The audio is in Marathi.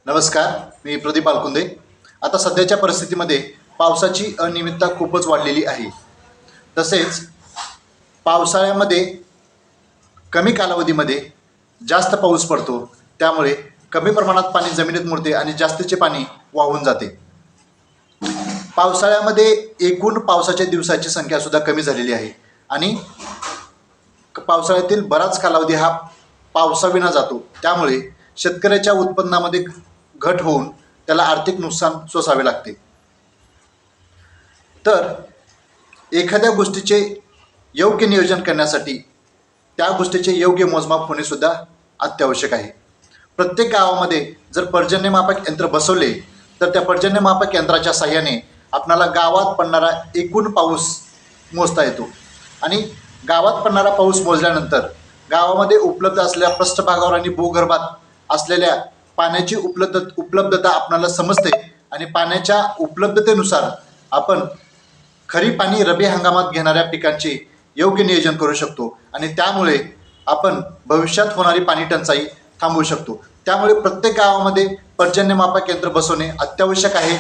नमस्कार, मी प्रदीप आलकुंदे. आता सध्याच्या परिस्थितीमध्ये पावसाची अनियमितता खूपच वाढलेली आहे. तसेच पावसाळ्यामध्ये कमी कालावधीमध्ये जास्त पाऊस पडतो, त्यामुळे कमी प्रमाणात पाणी जमिनीत मुरते आणि जास्तीचे पाणी वाहून जाते. पावसाळ्यामध्ये एकूण पावसाच्या दिवसाची संख्यासुद्धा कमी झालेली आहे आणि पावसाळ्यातील बराच कालावधी हा पावसाविना जातो. त्यामुळे शेतकऱ्याच्या उत्पन्नामध्ये घट होऊन त्याला आर्थिक नुकसान सोसावे लागते. तर एखाद्या गोष्टीचे योग्य नियोजन करण्यासाठी त्या गोष्टीचे योग्य मोजमाप होणे सुद्धा अत्यावश्यक आहे. प्रत्येक गावामध्ये जर पर्जन्यमापक यंत्र बसवले तर त्या पर्जन्यमापक यंत्राच्या साहाय्याने आपणाला गावात पडणारा एकूण पाऊस मोजता येतो आणि गावात पडणारा पाऊस मोजल्यानंतर गावामध्ये उपलब्ध असलेल्या पृष्ठभागावर आणि भूगर्भात असलेल्या पाण्याची उपलब्धता आपणाला समजते आणि पाण्याच्या उपलब्धतेनुसार आपण खरीप आणि रब्बी हंगामात घेणाऱ्या पिकांचे योग्य नियोजन करू शकतो आणि त्यामुळे आपण भविष्यात होणारी पाणी टंचाई थांबवू शकतो. त्यामुळे प्रत्येक गावामध्ये पर्जन्यमापक यंत्र बसवणे अत्यावश्यक आहे.